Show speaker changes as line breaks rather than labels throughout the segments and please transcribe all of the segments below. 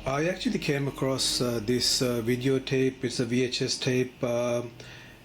I actually came across this videotape. It's a VHS tape,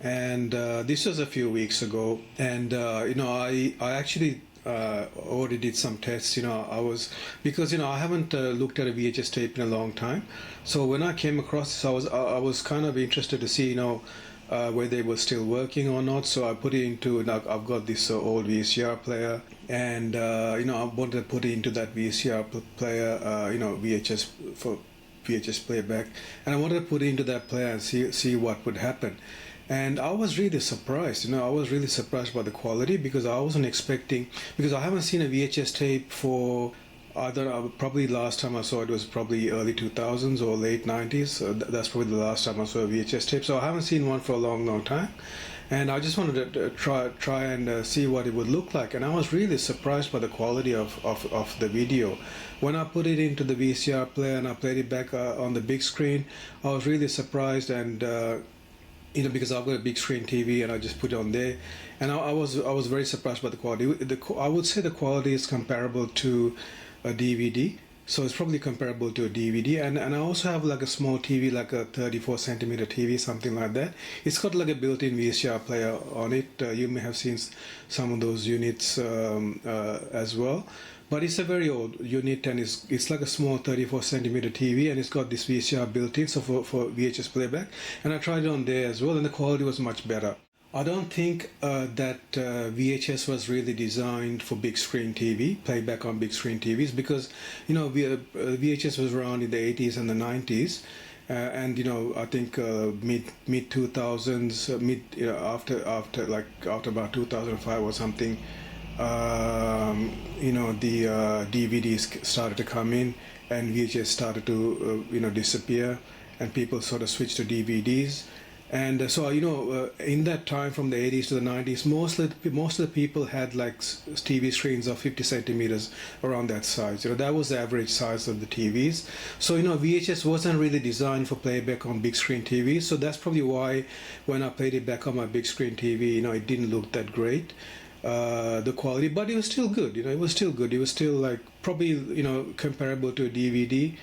and this was a few weeks ago. And I actually already did some tests. I was because I haven't looked at a VHS tape in a long time. So when I came across this, I was kind of interested to see whether it was still working or not. So I put it into like I've got this old VCR player, and I wanted to put it into that VCR player, VHS for VHS playback, and I wanted to put it into that player and see what would happen. And I was really surprised. I was really surprised by the quality because I wasn't expecting, because I haven't seen a VHS tape for either probably last time I saw it was probably early 2000s or late 90s. That's probably the last time I saw a VHS tape. So I haven't seen one for a long time, and I just wanted to try and see what it would look like. And I was really surprised by the quality of the video. When I put it into the VCR player and I played it back on the big screen, I was really surprised. And because I've got a big screen TV and I just put it on there, and I was very surprised by the quality. I would say the quality is comparable to a DVD, so it's probably comparable to a DVD. And I also have like a small TV, like a 34 centimeter TV, something like that. It's got like a built-in VCR player on it. You may have seen some of those units as well. But it's a very old unit, and it's like a small 34 centimeter TV, and it's got this VCR built in, so for VHS playback. And I tried it on there as well, and the quality was much better. I don't think that VHS was really designed for big screen TV, playback on big screen TVs, because VHS was around in the 80s and the 90s. And I think mid 2000s, after about 2005 or something, the DVDs started to come in, and VHS started to disappear, and people sort of switched to DVDs. And so in that time from the 80s to the 90s, most of the people had like TV screens of 50 centimeters, around that size. That was the average size of the TVs. So VHS wasn't really designed for playback on big screen TVs. So that's probably why when I played it back on my big screen TV, it didn't look that great, the quality, but it was still good. It was still good. It was still like probably comparable to a DVD,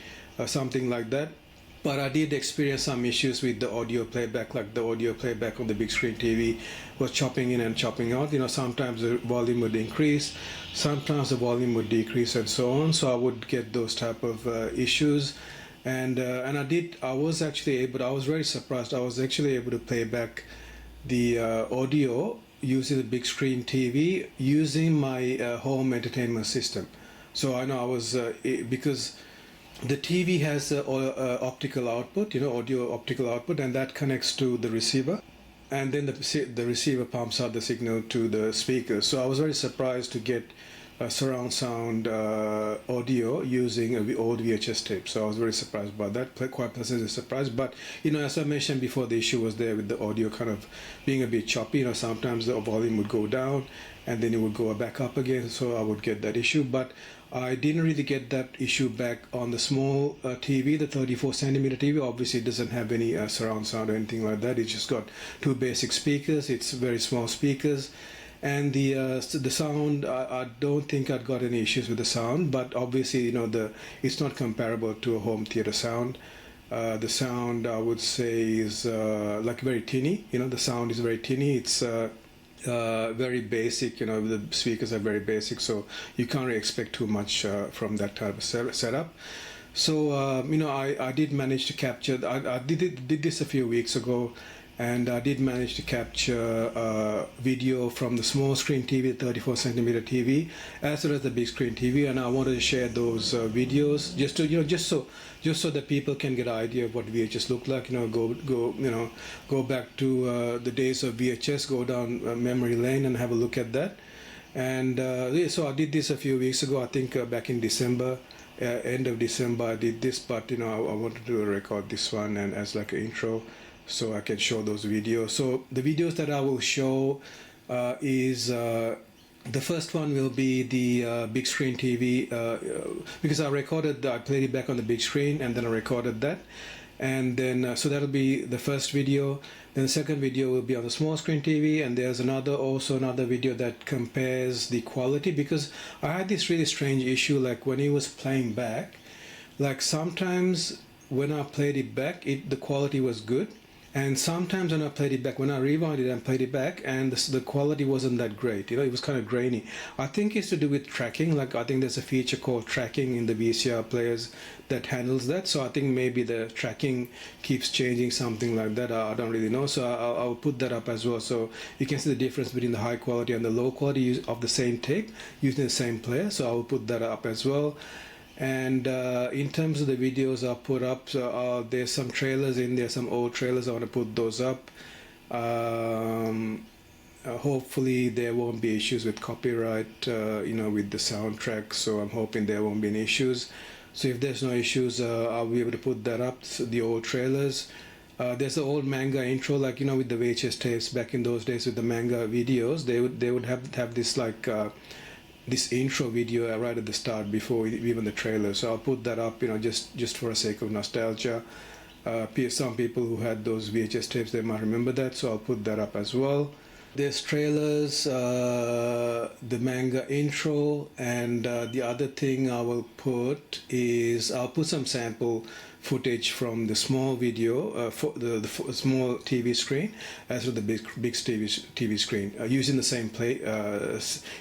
something like that. But I did experience some issues with the audio playback, like the audio playback on the big screen TV was chopping in and chopping out. Sometimes the volume would increase, sometimes the volume would decrease, and so on. So I would get those type of issues. And I was very surprised. I was actually able to play back the audio using the big screen TV using my home entertainment system. So I know I was because the TV has optical output, audio optical output, and that connects to the receiver, and then the receiver pumps out the signal to the speakers. So I was very surprised to get surround sound audio using an old VHS tape. So I was very surprised by that, quite pleasantly surprised. But as I mentioned before, the issue was there with the audio kind of being a bit choppy. Sometimes the volume would go down and then it would go back up again. So I would get that issue, but I didn't really get that issue back on the small TV, the 34 centimeter TV. Obviously, it doesn't have any surround sound or anything like that. It's just got two basic speakers. It's very small speakers. And the sound, I don't think I'd got any issues with the sound, but obviously, it's not comparable to a home theater sound. The sound, I would say, is like very tinny. The sound is very tinny. It's very basic. The speakers are very basic, so you can't really expect too much from that type of setup. So I did manage to capture. I did this a few weeks ago, and I did manage to capture video from the small screen TV, 34 centimeter TV, as well as the big screen TV, and I wanted to share those videos just so that people can get an idea of what VHS looked like. Go back to the days of VHS, go down memory lane and have a look at that. And so I did this a few weeks ago. I think back in December. End of December I did this, but I wanted to record this one and as like an intro, so I can show those videos. So the videos that I will show is the first one will be the big screen TV, because I played it back on the big screen, and then I recorded that, and then so that'll be the first video. Then the second video will be on the small screen TV, and there's also another video that compares the quality, because I had this really strange issue, like when he was playing back, Like sometimes when I played it back, the quality was good, and sometimes when I played it back, when I rewound it and played it back, and the quality wasn't that great. It was kind of grainy. I think it's to do with tracking. Like I think there's a feature called tracking in the VCR players that handles that. So I think maybe the tracking keeps changing, something like that. I don't really know. So I'll put that up as well. So you can see the difference between the high quality and the low quality of the same tape using the same player. So I'll put that up as well. And in terms of the videos I'll put up, so, there's some trailers in there, some old trailers. I want to put those up. Hopefully there won't be issues with copyright, with the soundtrack. So I'm hoping there won't be any issues. So if there's no issues, I'll be able to put that up. So the old trailers. There's the old manga intro, like with the VHS tapes back in those days with the manga videos. They would have this like. This intro video right at the start before even the trailer. So I'll put that up, just for the sake of nostalgia. Some people who had those VHS tapes, they might remember that, so I'll put that up as well. There's trailers, the manga intro, and the other thing I will put is I'll put some sample footage from the small video, for the small TV screen, as well as the big TV screen, using the same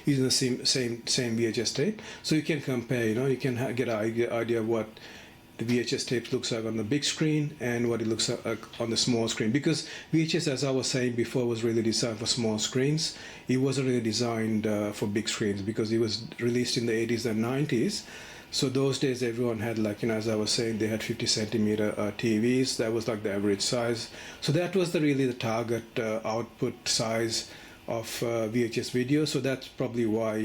using the same VHS tape. So you can compare. You can get an idea of what the VHS tape looks like on the big screen and what it looks like on the small screen. Because VHS, as I was saying before, was really designed for small screens. It wasn't really designed for big screens because it was released in the 80s and 90s. So those days everyone had, like, as I was saying, they had 50 centimeter TVs. That was like the average size. So that was really the target output size of VHS video. So that's probably why,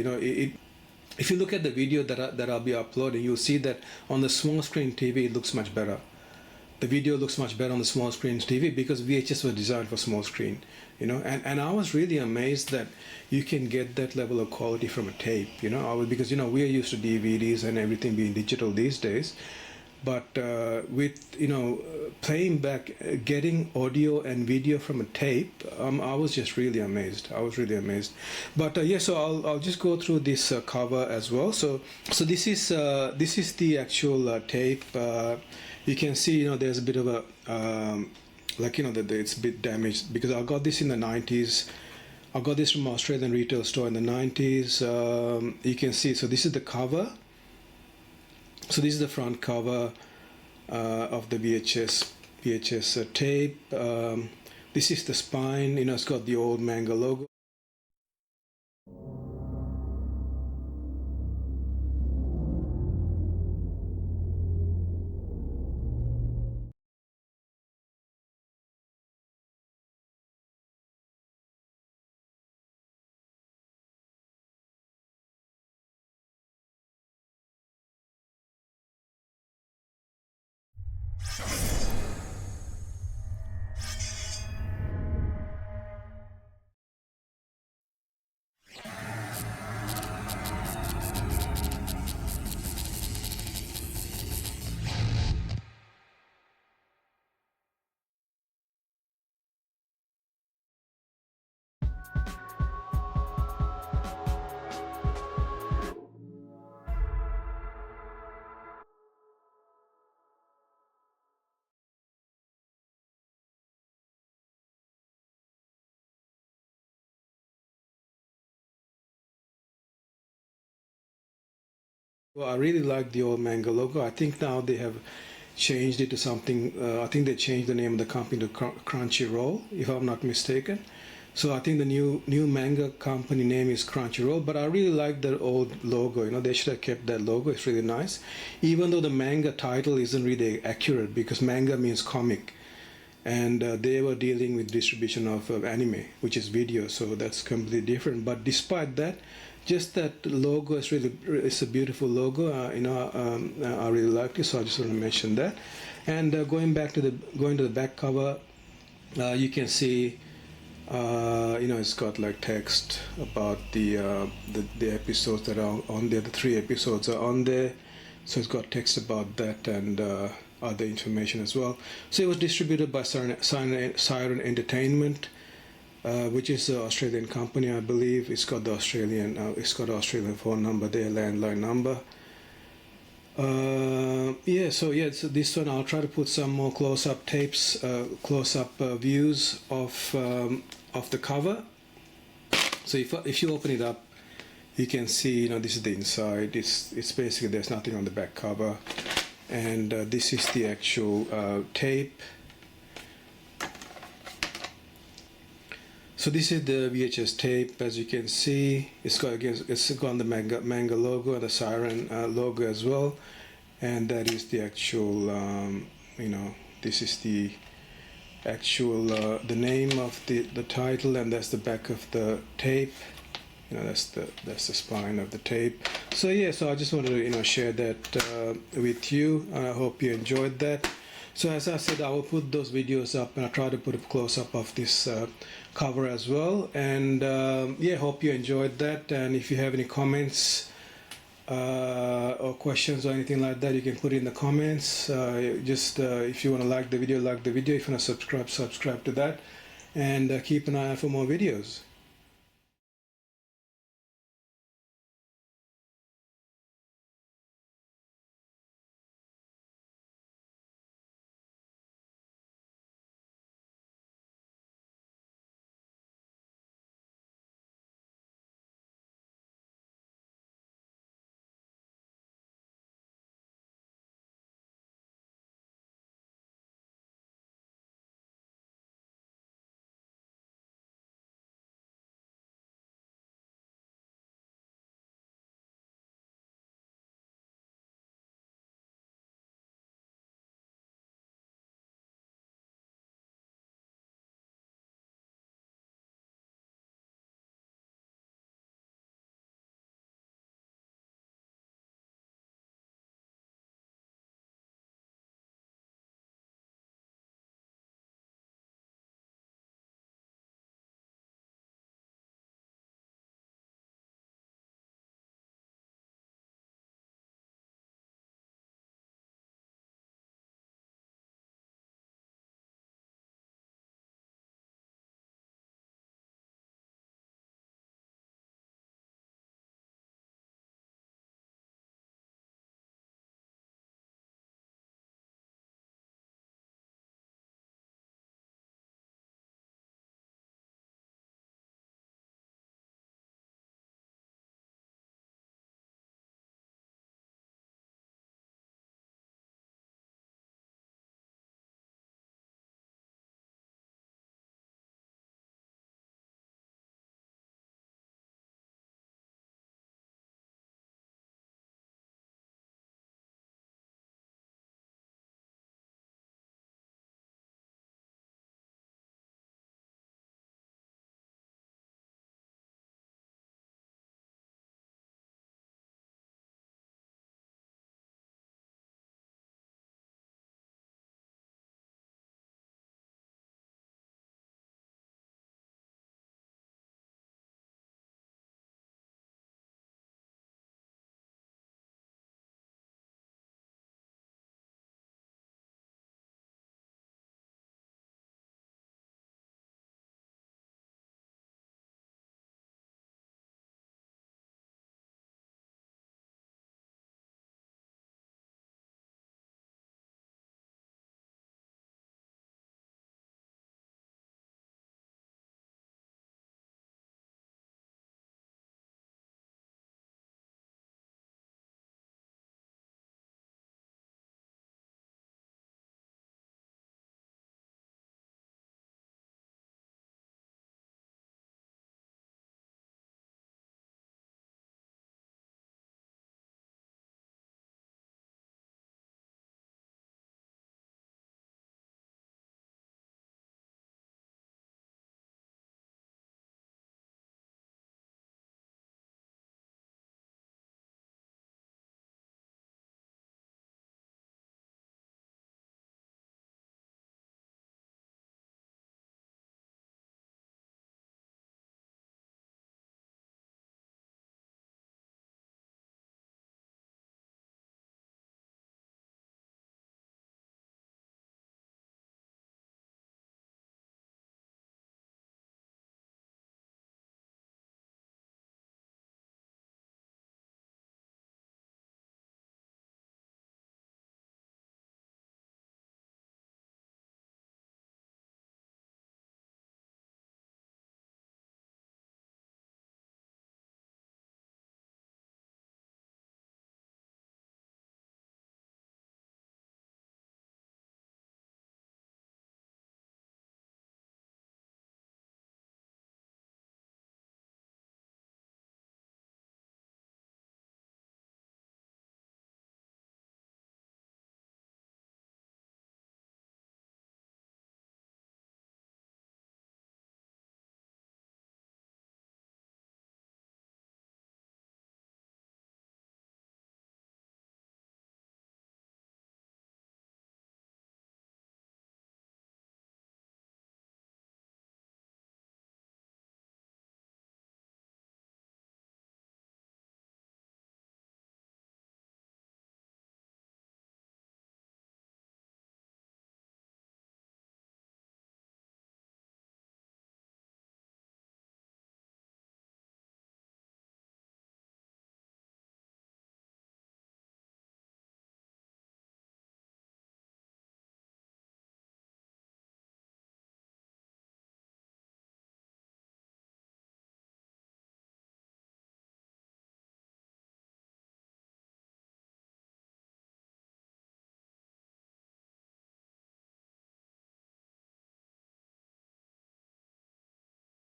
if you look at the video that I'll be uploading, you'll see that on the small screen TV, it looks much better. The video looks much better on the small screen TV because VHS was designed for small screen, and I was really amazed that you can get that level of quality from a tape, because, we are used to DVDs and everything being digital these days. But with, playing back, getting audio and video from a tape, I was just really amazed. But so I'll just go through this cover as well. So this is the actual tape. You can see, there's a bit of a that it's a bit damaged because I got this in the 90s. I got this from Australian retail store in the 90s. You can see, so this is the cover. So this is the front cover of the VHS tape. This is the spine. It's got the old Manga logo. Well, I really like the old Manga logo. I think now they have changed it to something. I think they changed the name of the company to Crunchyroll, if I'm not mistaken. So I think the new manga company name is Crunchyroll. But I really like the old logo. They should have kept that logo. It's really nice, even though the manga title isn't really accurate because manga means comic, and they were dealing with distribution of anime, which is video. So that's completely different. But despite that, just that logo is it's a beautiful logo. I really like it, so I just want to mention that. And going to the back cover, you can see, it's got like text about the episodes that are on there. The 3 episodes are on there, so it's got text about that and other information as well. So it was distributed by Siren Entertainment, which is an Australian company, I believe. It's got the Australian phone number there, landline number. Yeah, so this one I'll try to put some more close-up tapes, close-up views of the cover. So if you open it up, you can see, this is the inside. It's basically, there's nothing on the back cover, and this is the actual tape. So this is the VHS tape. As you can see, it's got the manga logo and the siren logo as well, and that is the actual this is the actual the name of the title, and that's the back of the tape. That's the spine of the tape. So yeah, so I just wanted to share that with you. I hope you enjoyed that. So as I said, I will put those videos up, and I'll try to put a close-up of this cover as well. And yeah, hope you enjoyed that. And if you have any comments or questions or anything like that, you can put it in the comments. If you want to like the video, like the video. If you want to subscribe to that. And keep an eye out for more videos.